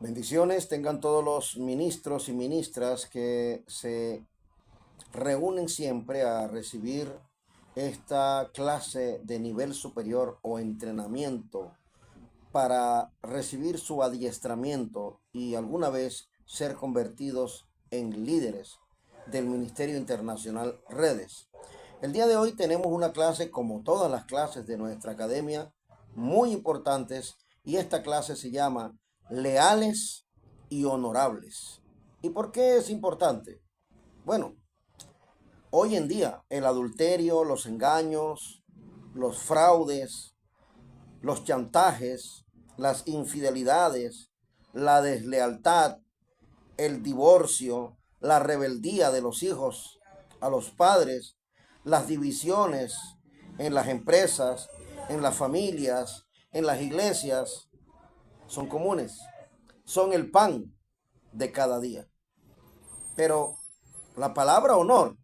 Bendiciones tengan todos los ministros y ministras que se reúnen siempre a recibir esta clase de nivel superior o entrenamiento para recibir su adiestramiento y alguna vez ser convertidos en líderes del Ministerio Internacional Redes. El día de hoy tenemos una clase, como todas las clases de nuestra academia, muy importantes, y esta clase se llama Leales y Honorables. ¿Y por qué es importante? Bueno, hoy en día el adulterio, los engaños, los fraudes, los chantajes, las infidelidades, la deslealtad, el divorcio, la rebeldía de los hijos a los padres, las divisiones en las empresas, en las familias, en las iglesias, son comunes, son el pan de cada día. Pero la palabra honor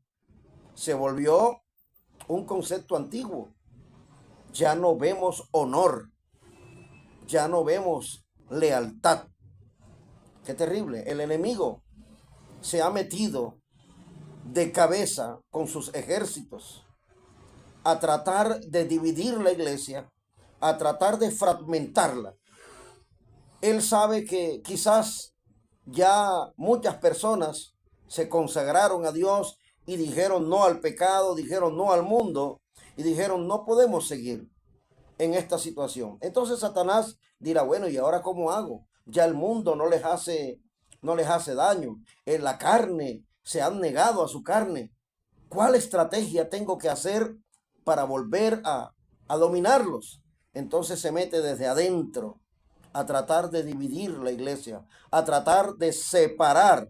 se volvió un concepto antiguo. Ya no vemos honor, ya no vemos lealtad. Qué terrible. El enemigo se ha metido de cabeza con sus ejércitos a tratar de dividir la iglesia, a tratar de fragmentarla. Él sabe que quizás ya muchas personas se consagraron a Dios y dijeron no al pecado, dijeron no al mundo y dijeron no podemos seguir en esta situación. Entonces Satanás dirá, bueno, ¿y ahora cómo hago? Ya el mundo no les hace daño. En la carne se han negado a su carne. ¿Cuál estrategia tengo que hacer para volver a dominarlos? Entonces se mete desde adentro a tratar de dividir la iglesia, a tratar de separar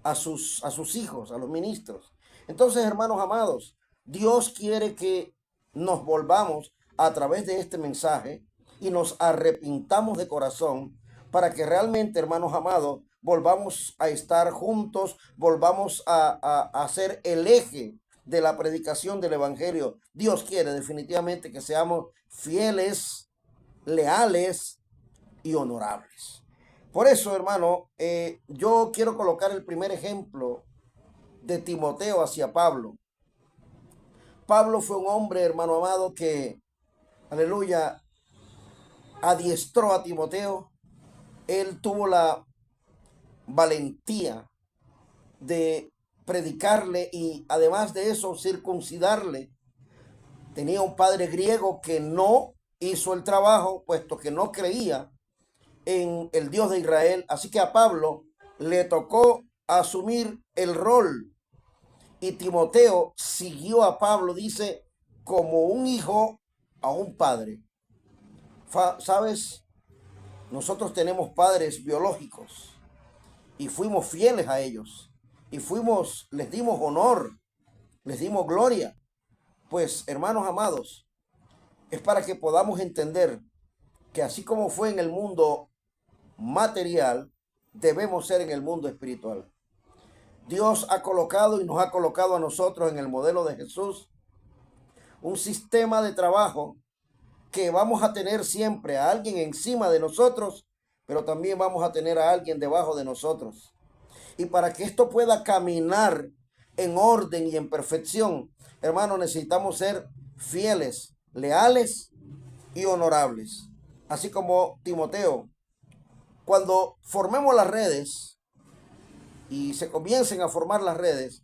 a sus hijos, a los ministros. Entonces, hermanos amados, Dios quiere que nos volvamos a través de este mensaje y nos arrepintamos de corazón para que realmente, hermanos amados, volvamos a estar juntos, volvamos a ser el eje de la predicación del Evangelio. Dios quiere definitivamente que seamos fieles, leales y honorables. Por eso, hermano, yo quiero colocar el primer ejemplo de Timoteo hacia Pablo. Pablo fue un hombre, hermano amado, que, aleluya, adiestró a Timoteo. Él tuvo la valentía de predicarle y además de eso circuncidarle. Tenía un padre griego que no hizo el trabajo, puesto que no creía en el Dios de Israel. Así que a Pablo le tocó asumir el rol. Y Timoteo siguió a Pablo, dice, como un hijo a un padre. ¿Sabes? Nosotros tenemos padres biológicos y fuimos fieles a ellos. Y les dimos honor, les dimos gloria. Pues, hermanos amados, es para que podamos entender que así como fue en el mundo material, debemos ser en el mundo espiritual. Dios ha colocado y nos ha colocado a nosotros en el modelo de Jesús un sistema de trabajo que vamos a tener siempre a alguien encima de nosotros, pero también vamos a tener a alguien debajo de nosotros. Y para que esto pueda caminar en orden y en perfección, hermano, necesitamos ser fieles, leales y honorables. Así como Timoteo, cuando formemos las redes y se comiencen a formar las redes,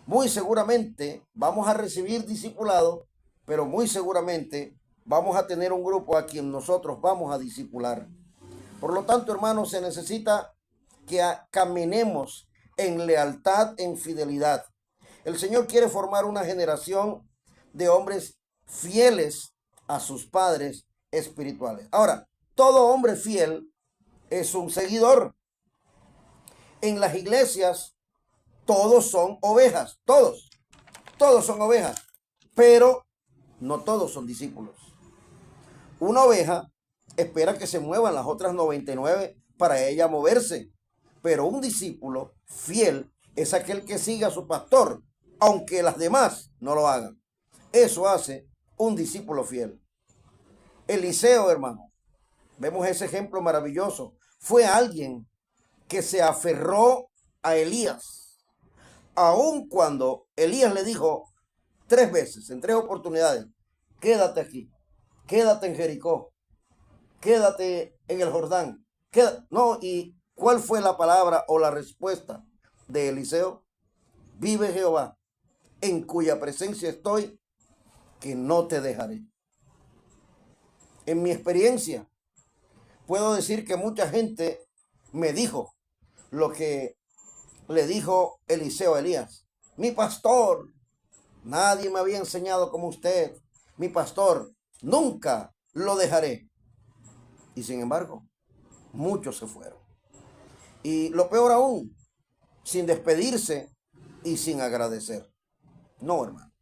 muy seguramente vamos a recibir discipulado, pero muy seguramente vamos a tener un grupo a quien nosotros vamos a discipular. Por lo tanto, hermanos, se necesita que caminemos en lealtad, en fidelidad. El Señor quiere formar una generación de hombres fieles a sus padres espirituales. Ahora, todo hombre fiel es un seguidor. En las iglesias todos son ovejas, todos son ovejas, pero no todos son discípulos. Una oveja espera que se muevan las otras 99 para ella moverse, pero un discípulo fiel es aquel que sigue a su pastor, aunque las demás no lo hagan. Eso hace un discípulo fiel. Eliseo, hermano, Vemos ese ejemplo maravilloso. Fue alguien que se aferró a Elías, aun cuando Elías le dijo 3 veces, en 3 oportunidades, quédate aquí, quédate en Jericó, quédate en el Jordán. No, ¿y cuál fue la palabra o la respuesta de Eliseo? Vive Jehová, en cuya presencia estoy, que no te dejaré. En mi experiencia, puedo decir que mucha gente me dijo lo que le dijo Eliseo a Elías. Mi pastor, nadie me había enseñado como usted. Mi pastor, nunca lo dejaré. Y sin embargo, muchos se fueron. Y lo peor aún, sin despedirse y sin agradecer. No, hermano.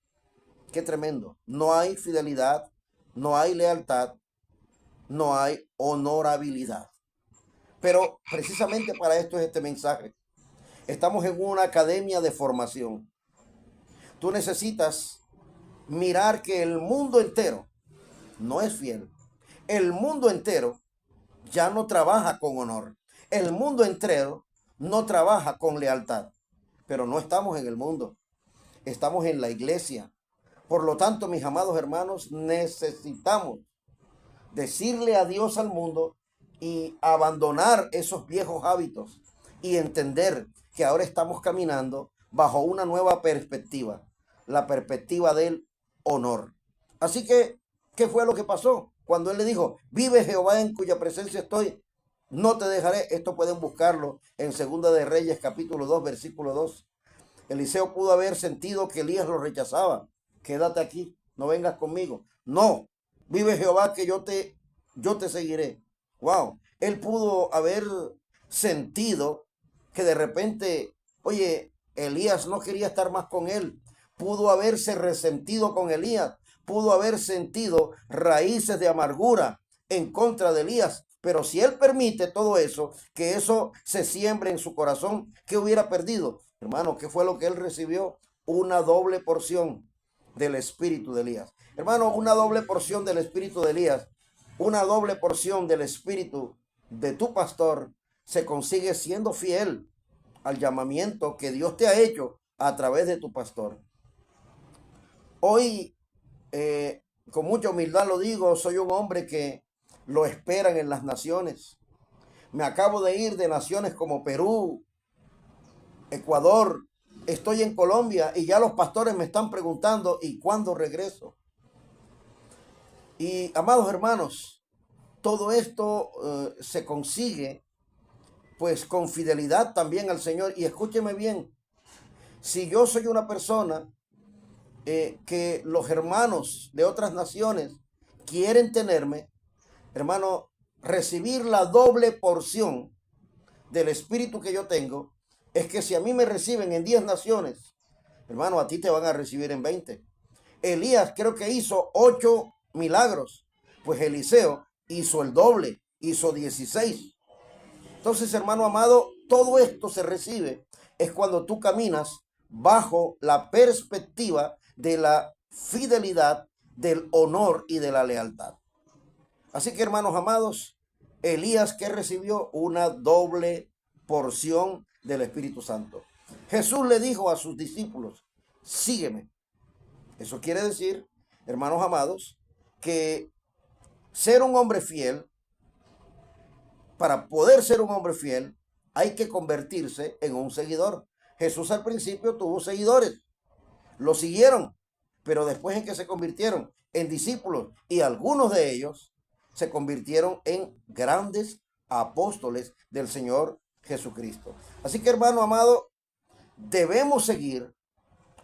Qué tremendo. No hay fidelidad, no hay lealtad, no hay honorabilidad. Pero precisamente para esto es este mensaje. Estamos en una academia de formación. Tú necesitas mirar que el mundo entero no es fiel. El mundo entero ya no trabaja con honor. El mundo entero no trabaja con lealtad. Pero no estamos en el mundo. Estamos en la iglesia. Por lo tanto, mis amados hermanos, necesitamos decirle adiós al mundo y abandonar esos viejos hábitos y entender que ahora estamos caminando bajo una nueva perspectiva, la perspectiva del honor. Así que, ¿qué fue lo que pasó? Cuando él le dijo, vive Jehová en cuya presencia estoy, no te dejaré. Esto pueden buscarlo en Segunda de Reyes, capítulo 2, versículo 2. Eliseo pudo haber sentido que Elías lo rechazaba. Quédate aquí, no vengas conmigo. No, vive Jehová que yo te seguiré. Wow, él pudo haber sentido que de repente, oye, Elías no quería estar más con él. Pudo haberse resentido con Elías. Pudo haber sentido raíces de amargura en contra de Elías. Pero si él permite todo eso, que eso se siembre en su corazón, ¿qué hubiera perdido? Hermano, ¿qué fue lo que él recibió? Una doble porción del espíritu de Elías. Hermano, una doble porción del espíritu de Elías, una doble porción del espíritu de tu pastor se consigue siendo fiel al llamamiento que Dios te ha hecho a través de tu pastor. Hoy, con mucha humildad lo digo, soy un hombre que lo esperan en las naciones. Me acabo de ir de naciones como Perú, Ecuador, estoy en Colombia y ya los pastores me están preguntando ¿y cuándo regreso? Y amados hermanos, todo esto se consigue pues con fidelidad también al Señor. Y escúcheme bien, si yo soy una persona que los hermanos de otras naciones quieren tenerme, hermano, recibir la doble porción del espíritu que yo tengo, es que si a mí me reciben en 10 naciones, hermano, a ti te van a recibir en 20. Elías creo que hizo 8 milagros, pues Eliseo hizo el doble, hizo 16. Entonces, hermano amado, todo esto se recibe es cuando tú caminas bajo la perspectiva de la fidelidad, del honor y de la lealtad. Así que, hermanos amados, Elías que recibió una doble porción del Espíritu Santo. Jesús le dijo a sus discípulos, sígueme. Eso quiere decir, hermanos amados, que ser un hombre fiel, para poder ser un hombre fiel, hay que convertirse en un seguidor. Jesús al principio tuvo seguidores, lo siguieron, pero después en que se convirtieron en discípulos y algunos de ellos se convirtieron en grandes apóstoles del Señor Jesucristo. Así que, hermano amado, debemos seguir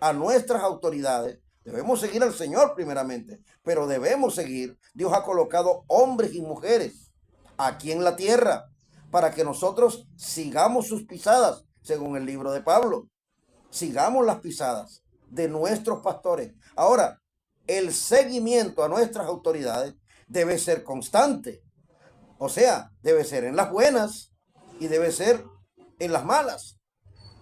a nuestras autoridades, debemos seguir al Señor primeramente, pero debemos seguir. Dios ha colocado hombres y mujeres aquí en la tierra para que nosotros sigamos sus pisadas, según el libro de Pablo. Sigamos las pisadas de nuestros pastores. Ahora, el seguimiento a nuestras autoridades debe ser constante. O sea, debe ser en las buenas y debe ser en las malas.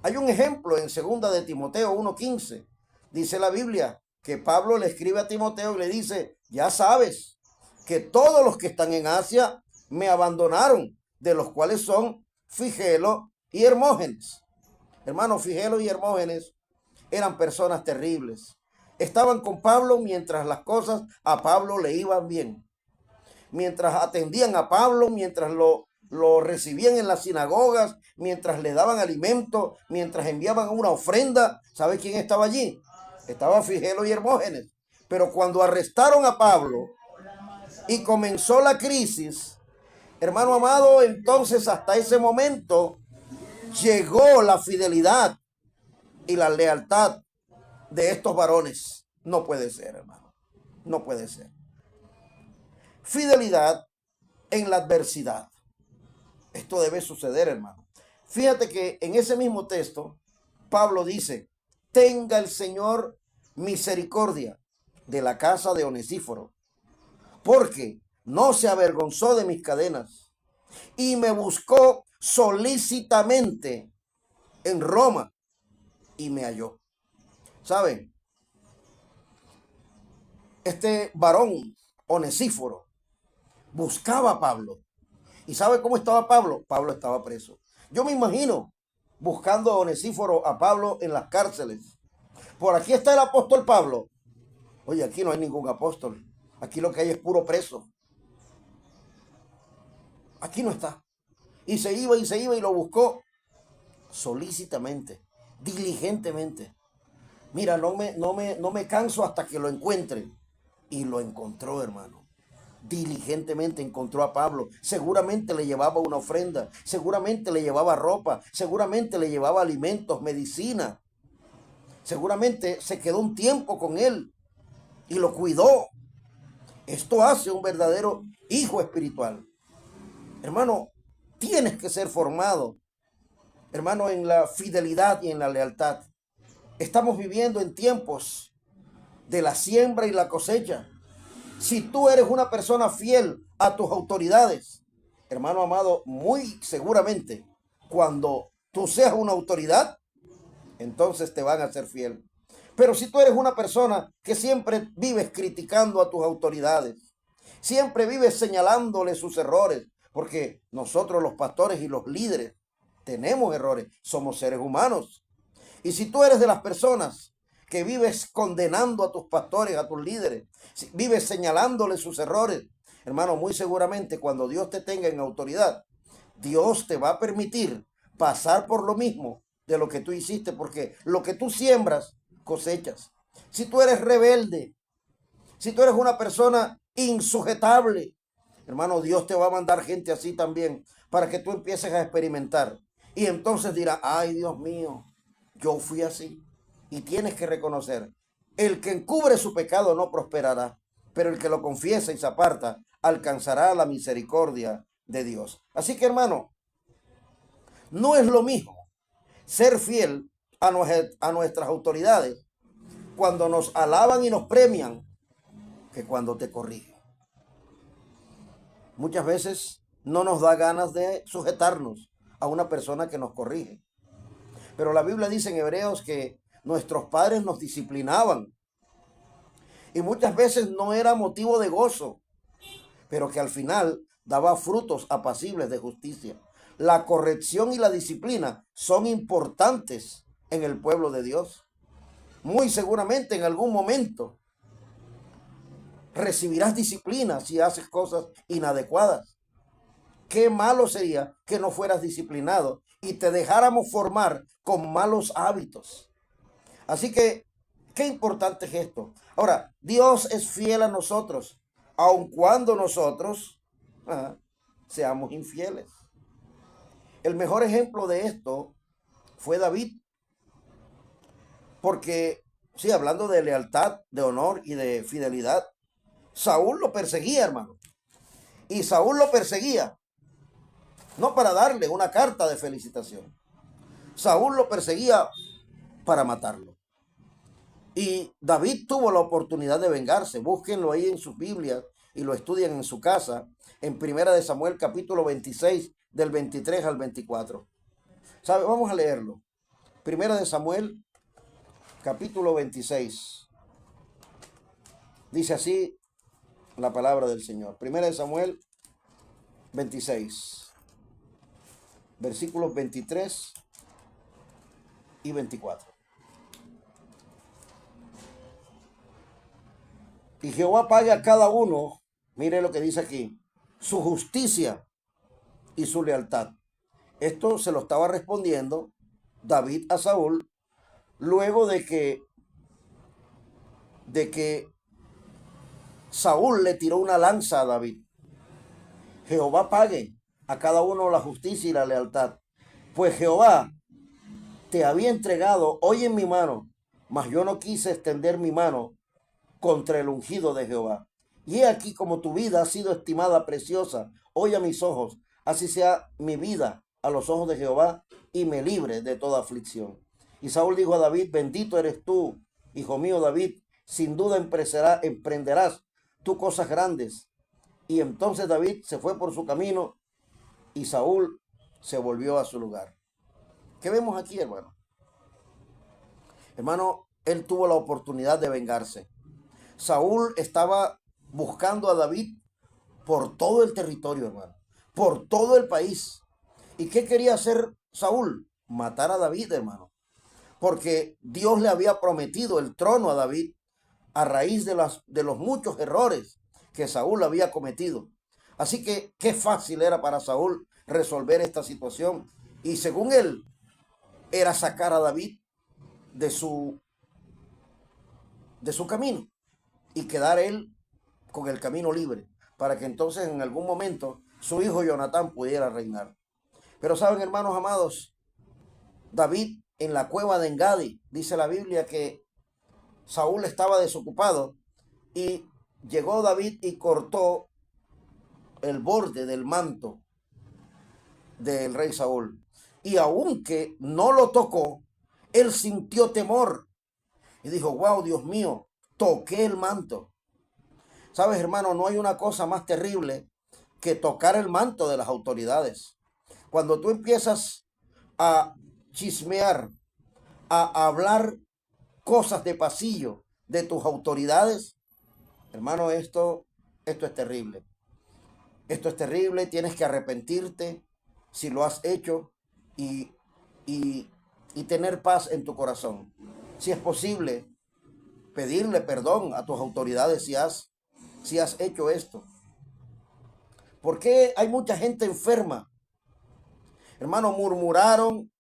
Hay un ejemplo en 2 de Timoteo 1:15. Dice la Biblia que Pablo le escribe a Timoteo y le dice, ya sabes que todos los que están en Asia me abandonaron, de los cuales son Figelo y Hermógenes. Hermanos, Figelo y Hermógenes eran personas terribles. Estaban con Pablo mientras las cosas a Pablo le iban bien. Mientras atendían a Pablo, mientras lo recibían en las sinagogas, mientras le daban alimento, mientras enviaban una ofrenda. ¿Sabe quién estaba allí? Estaba Figelo y Hermógenes. Pero cuando arrestaron a Pablo y comenzó la crisis, hermano amado, entonces hasta ese momento llegó la fidelidad y la lealtad de estos varones. No puede ser, hermano. No puede ser. Fidelidad en la adversidad. Esto debe suceder, hermano. Fíjate que en ese mismo texto, Pablo dice, tenga el Señor misericordia de la casa de Onesíforo, porque no se avergonzó de mis cadenas y me buscó solícitamente en Roma y me halló. ¿Saben? Este varón, Onesíforo, buscaba a Pablo. ¿Y sabe cómo estaba Pablo? Pablo estaba preso. Yo me imagino buscando a Onesíforo a Pablo en las cárceles. Por aquí está el apóstol Pablo. Oye, aquí no hay ningún apóstol. Aquí lo que hay es puro preso. Aquí no está. Y se iba y lo buscó solícitamente, diligentemente. Mira, no me canso hasta que lo encuentre. Y lo encontró, hermano. Diligentemente encontró a Pablo. Seguramente le llevaba una ofrenda, seguramente le llevaba ropa, seguramente le llevaba alimentos, medicina. Seguramente se quedó un tiempo con él y lo cuidó. Esto hace un verdadero hijo espiritual. Hermano, tienes que ser formado, hermano, en la fidelidad y en la lealtad. Estamos viviendo en tiempos de la siembra y la cosecha. Si tú eres una persona fiel a tus autoridades, hermano amado, muy seguramente cuando tú seas una autoridad, entonces te van a ser fiel. Pero si tú eres una persona que siempre vives criticando a tus autoridades, siempre vives señalándole sus errores, porque nosotros los pastores y los líderes tenemos errores, somos seres humanos. Y si tú eres de las personas que vives condenando a tus pastores, a tus líderes, si vives señalándoles sus errores, hermano, muy seguramente cuando Dios te tenga en autoridad, Dios te va a permitir pasar por lo mismo de lo que tú hiciste, porque lo que tú siembras, cosechas. Si tú eres rebelde, si tú eres una persona insujetable, hermano, Dios te va a mandar gente así también para que tú empieces a experimentar. Y entonces dirá, ay Dios mío, yo fui así. Y tienes que reconocer, el que encubre su pecado no prosperará, pero el que lo confiesa y se aparta alcanzará la misericordia de Dios. Así que, hermano, no es lo mismo ser fiel a nuestras autoridades cuando nos alaban y nos premian que cuando te corrigen. Muchas veces no nos da ganas de sujetarnos a una persona que nos corrige. Pero la Biblia dice en Hebreos que nuestros padres nos disciplinaban y muchas veces no era motivo de gozo, pero que al final daba frutos apacibles de justicia. La corrección y la disciplina son importantes en el pueblo de Dios. Muy seguramente en algún momento recibirás disciplina si haces cosas inadecuadas. Qué malo sería que no fueras disciplinado y te dejáramos formar con malos hábitos. Así que, qué importante es esto. Ahora, Dios es fiel a nosotros, aun cuando nosotros seamos infieles. El mejor ejemplo de esto fue David, porque, sí, hablando de lealtad, de honor y de fidelidad, Saúl lo perseguía, hermano. Y Saúl lo perseguía, no para darle una carta de felicitación. Saúl lo perseguía para matarlo. Y David tuvo la oportunidad de vengarse. Búsquenlo ahí en sus Biblias y lo estudian en su casa, en Primera de Samuel capítulo 26, del 23 al 24. ¿Sabe? Vamos a leerlo. Primera de Samuel capítulo 26. Dice así la palabra del Señor. Primera de Samuel 26, versículos 23 y 24. Y Jehová pague a cada uno, mire lo que dice aquí, su justicia y su lealtad. Esto se lo estaba respondiendo David a Saúl luego de que Saúl le tiró una lanza a David. Jehová pague a cada uno la justicia y la lealtad. Pues Jehová te había entregado hoy en mi mano, mas yo no quise extender mi mano contra el ungido de Jehová. Y he aquí como tu vida ha sido estimada preciosa hoy a mis ojos, así sea mi vida a los ojos de Jehová y me libre de toda aflicción. Y Saúl dijo a David, bendito eres tú, hijo mío David, sin duda emprenderás tú cosas grandes. Y entonces David se fue por su camino y Saúl se volvió a su lugar. ¿Qué vemos aquí, hermano? Hermano, él tuvo la oportunidad de vengarse. Saúl estaba buscando a David por todo el territorio, hermano, por todo el país. ¿Y qué quería hacer Saúl? Matar a David, hermano, porque Dios le había prometido el trono a David a raíz de los muchos errores que Saúl había cometido. Así que qué fácil era para Saúl resolver esta situación. Y según él, era sacar a David de su camino y quedar él con el camino libre, para que entonces en algún momento su hijo Jonatán pudiera reinar. Pero saben, hermanos amados, David en la cueva de Engadi, dice la Biblia que Saúl estaba desocupado y llegó David y cortó el borde del manto del rey Saúl. Y aunque no lo tocó, él sintió temor y dijo, wow, Dios mío, toqué el manto. Sabes, hermano, no hay una cosa más terrible que tocar el manto de las autoridades. Cuando tú empiezas a chismear, a hablar cosas de pasillo de tus autoridades, hermano, esto es terrible. Esto es terrible, tienes que arrepentirte si lo has hecho y, y tener paz en tu corazón. Si es posible, pedirle perdón a tus autoridades si has hecho esto. ¿Por qué hay mucha gente enferma? Hermano, murmuraron,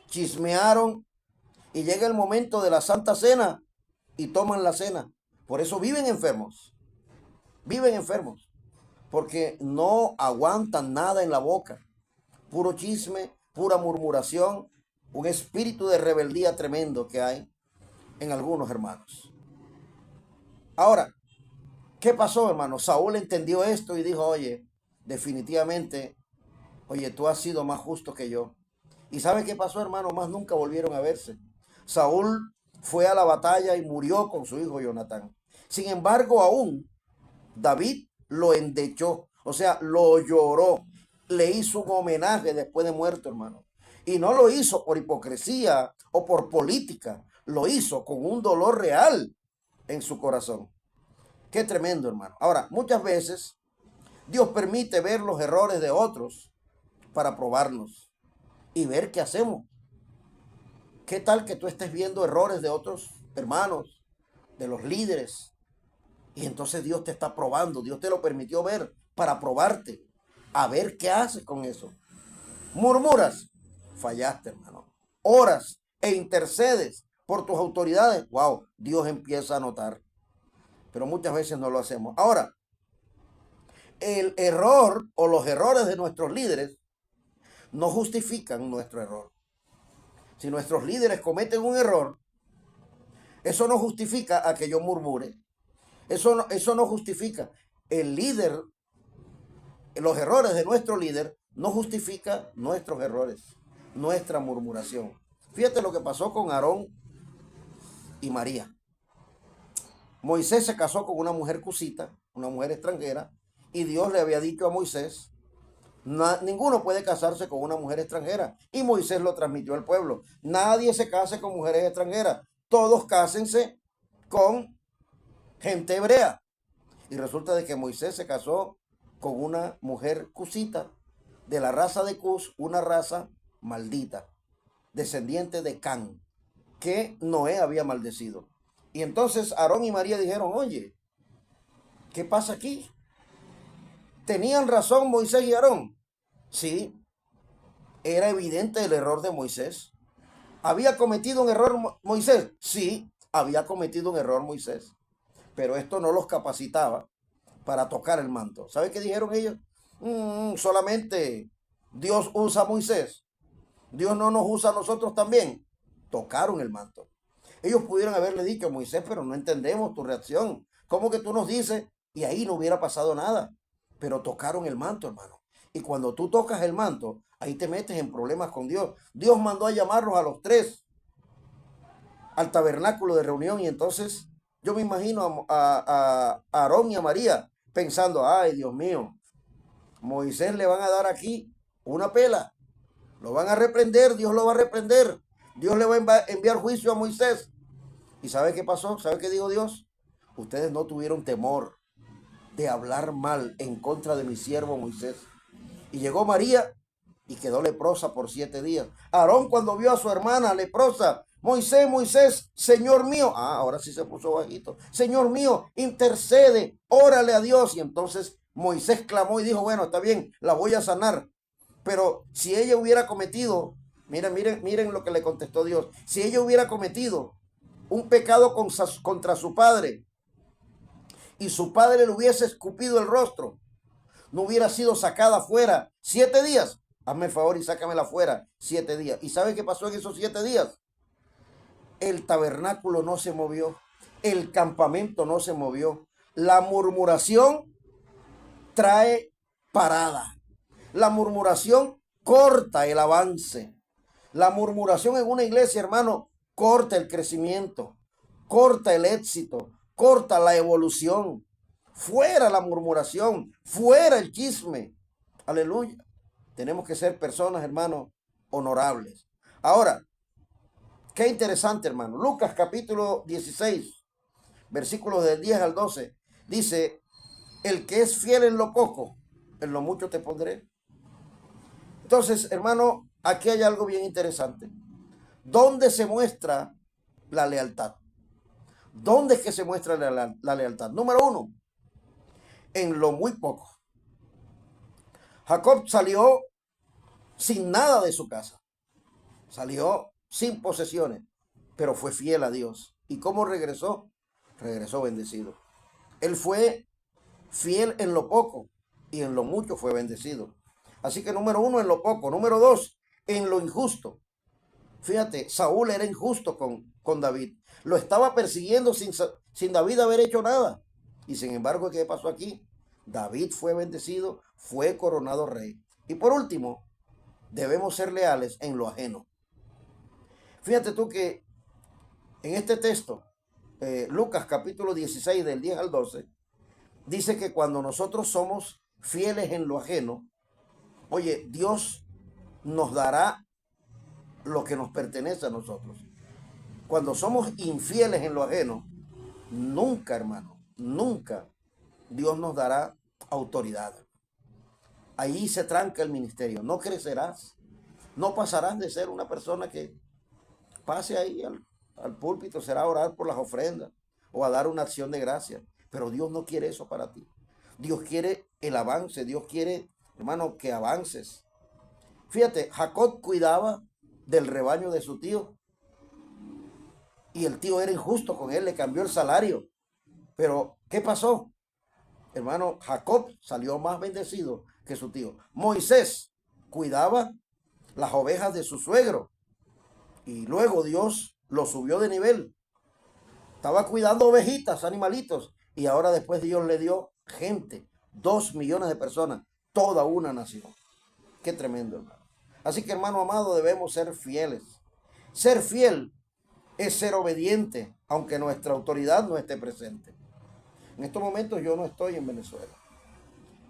chismearon y llega el momento de la Santa Cena y toman la cena. Por eso viven enfermos, porque no aguantan nada en la boca. Puro chisme, pura murmuración, un espíritu de rebeldía tremendo que hay en algunos hermanos. Ahora, ¿qué pasó, hermano? Saúl entendió esto y dijo, oye, definitivamente, oye, tú has sido más justo que yo. ¿Y sabe qué pasó, hermano? Más nunca volvieron a verse. Saúl fue a la batalla y murió con su hijo Jonatán. Sin embargo, aún David lo endechó, o sea, lo lloró, le hizo un homenaje después de muerto, hermano. Y no lo hizo por hipocresía o por política, lo hizo con un dolor real en su corazón. Qué tremendo, hermano. Ahora, muchas veces Dios permite ver los errores de otros para probarnos y ver qué hacemos. ¿Qué tal que tú estés viendo errores de otros hermanos, de los líderes? Y entonces Dios te está probando, Dios te lo permitió ver para probarte, a ver qué haces con eso. Murmuras, fallaste, hermano. Oras e intercedes por tus autoridades, wow, Dios empieza a notar. Pero muchas veces no lo hacemos. Ahora, el error o los errores de nuestros líderes no justifican nuestro error. Si nuestros líderes cometen un error, eso no justifica a que yo murmure. Eso no justifica. El líder, los errores de nuestro líder no justifica nuestros errores, nuestra murmuración. Fíjate lo que pasó con Aarón y María. Moisés se casó con una mujer cusita, una mujer extranjera, y Dios le había dicho a Moisés, ninguno puede casarse con una mujer extranjera. Y Moisés lo transmitió al pueblo. Nadie se case con mujeres extranjeras. Todos cásense con gente hebrea. Y resulta de que Moisés se casó con una mujer cusita de la raza de Cus, una raza maldita, descendiente de Can, que Noé había maldecido. Y entonces Aarón y María dijeron, oye, ¿qué pasa aquí? ¿Tenían razón Moisés y Aarón? Sí, era evidente el error de Moisés. ¿Había cometido un error Moisés? Sí, había cometido un error Moisés. Pero esto no los capacitaba para tocar el manto. ¿Sabe qué dijeron ellos? Solamente Dios usa a Moisés. Dios no nos usa a nosotros también. Tocaron el manto. Ellos pudieron haberle dicho a Moisés, pero no entendemos tu reacción. ¿Cómo que tú nos dices? Y ahí no hubiera pasado nada. Pero tocaron el manto, hermano. Y cuando tú tocas el manto, ahí te metes en problemas con Dios. Dios mandó a llamarlos a los tres al tabernáculo de reunión y entonces yo me imagino a Aarón y a María pensando, ay Dios mío, Moisés le van a dar aquí una pela, lo van a reprender, Dios lo va a reprender, Dios le va a enviar juicio a Moisés. ¿Y sabe qué pasó? ¿Sabe qué dijo Dios? Ustedes no tuvieron temor de hablar mal en contra de mi siervo Moisés. Y llegó María y quedó leprosa por 7 días. Aarón cuando vio a su hermana leprosa, Moisés, Moisés, Señor mío, ahora sí se puso bajito, Señor mío, intercede, órale a Dios. Y entonces Moisés clamó y dijo, bueno, está bien, la voy a sanar. Pero si ella hubiera cometido, miren lo que le contestó Dios, si ella hubiera cometido un pecado contra su padre y su padre le hubiese escupido el rostro, no hubiera sido sacada fuera 7 días. Hazme el favor y sácamela fuera 7 días. ¿Y sabe qué pasó en esos 7 días? El tabernáculo no se movió. El campamento no se movió. La murmuración trae parada. La murmuración corta el avance. La murmuración en una iglesia, hermano, corta el crecimiento, corta el éxito, corta la evolución. Fuera la murmuración, fuera el chisme. Aleluya. Tenemos que ser personas, hermano, honorables. Ahora, qué interesante, hermano. Lucas capítulo 16, versículos del 10 al 12, dice, el que es fiel en lo poco, en lo mucho te pondré. Entonces, hermano, aquí hay algo bien interesante. ¿Dónde se muestra la lealtad? ¿Dónde es que se muestra la lealtad? Número 1, en lo muy poco. Jacob salió sin nada de su casa. Salió sin posesiones, pero fue fiel a Dios. ¿Y cómo regresó? Regresó bendecido. Él fue fiel en lo poco y en lo mucho fue bendecido. Así que número 1, en lo poco. Número 2, en lo injusto. Fíjate, Saúl era injusto con David. Lo estaba persiguiendo sin David haber hecho nada. Y sin embargo, ¿qué pasó aquí? David fue bendecido, fue coronado rey. Y por último, debemos ser leales en lo ajeno. Fíjate tú que en este texto, Lucas capítulo 16 del 10 al 12, dice que cuando nosotros somos fieles en lo ajeno, oye, Dios nos dará lo que nos pertenece a nosotros. Cuando somos infieles en lo ajeno, nunca, hermano, nunca Dios nos dará autoridad. Ahí se tranca el ministerio. No crecerás. No pasarás de ser una persona que pase ahí al púlpito, será a orar por las ofrendas o a dar una acción de gracia. Pero Dios no quiere eso para ti. Dios quiere el avance. Dios quiere, hermano, que avances. Fíjate, Jacob cuidaba del rebaño de su tío. Y el tío era injusto con él, le cambió el salario. Pero, ¿qué pasó? Hermano, Jacob salió más bendecido que su tío. Moisés cuidaba las ovejas de su suegro. Y luego Dios lo subió de nivel. Estaba cuidando ovejitas, animalitos. Y ahora después Dios le dio gente. 2 millones de personas. Toda una nación. Qué tremendo, hermano. Así que, hermano amado, debemos ser fieles. Ser fiel es ser obediente, aunque nuestra autoridad no esté presente. En estos momentos yo no estoy en Venezuela.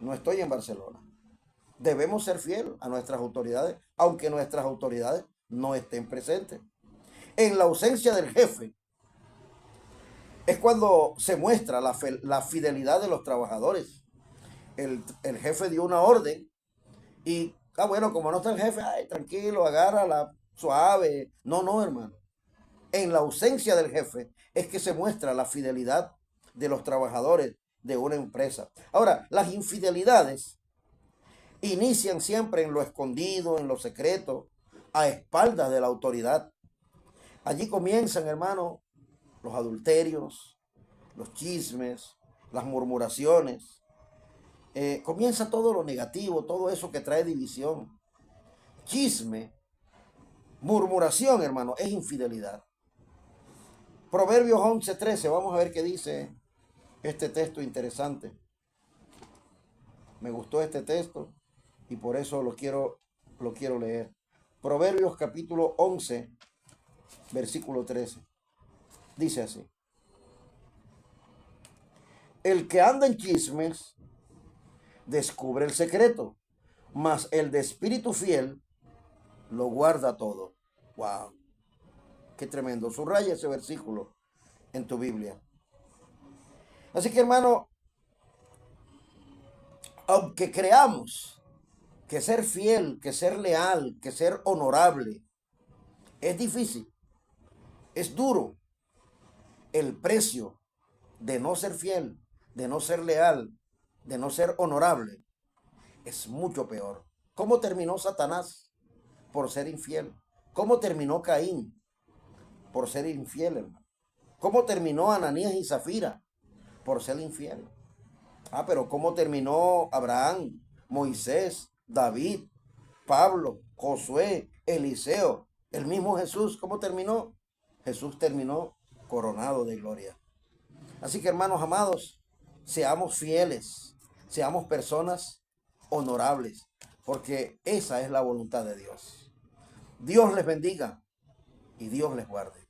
No estoy en Barcelona. Debemos ser fieles a nuestras autoridades, aunque nuestras autoridades no estén presentes. En la ausencia del jefe es cuando se muestra la fidelidad de los trabajadores. el jefe dio una orden y, bueno, como no está el jefe, ay, tranquilo, agárrala, suave. No, no, hermano. En la ausencia del jefe es que se muestra la fidelidad de los trabajadores de una empresa. Ahora, las infidelidades inician siempre en lo escondido, en lo secreto, a espaldas de la autoridad. Allí comienzan, hermano, los adulterios, los chismes, las murmuraciones. Comienza todo lo negativo, todo eso que trae división. Chisme, murmuración, hermano, es infidelidad. Proverbios 11:13, vamos a ver qué dice este texto interesante. Me gustó este texto y por eso lo quiero leer. Proverbios capítulo 11, versículo 13. Dice así: el que anda en chismes descubre el secreto, mas el de espíritu fiel lo guarda todo. Wow, qué tremendo. Subraya ese versículo en tu Biblia. Así que, hermano, aunque creamos que ser fiel, que ser leal, que ser honorable es difícil, es duro, el precio de no ser fiel, de no ser leal, de no ser honorable, es mucho peor. ¿Cómo terminó Satanás? Por ser infiel. ¿Cómo terminó Caín? Por ser infiel, hermano. ¿Cómo terminó Ananías y Zafira? Por ser infiel. Pero ¿cómo terminó Abraham, Moisés, David, Pablo, Josué, Eliseo, el mismo Jesús? ¿Cómo terminó? Jesús terminó coronado de gloria. Así que, hermanos amados, seamos fieles, seamos personas honorables, porque esa es la voluntad de Dios. Dios les bendiga y Dios les guarde.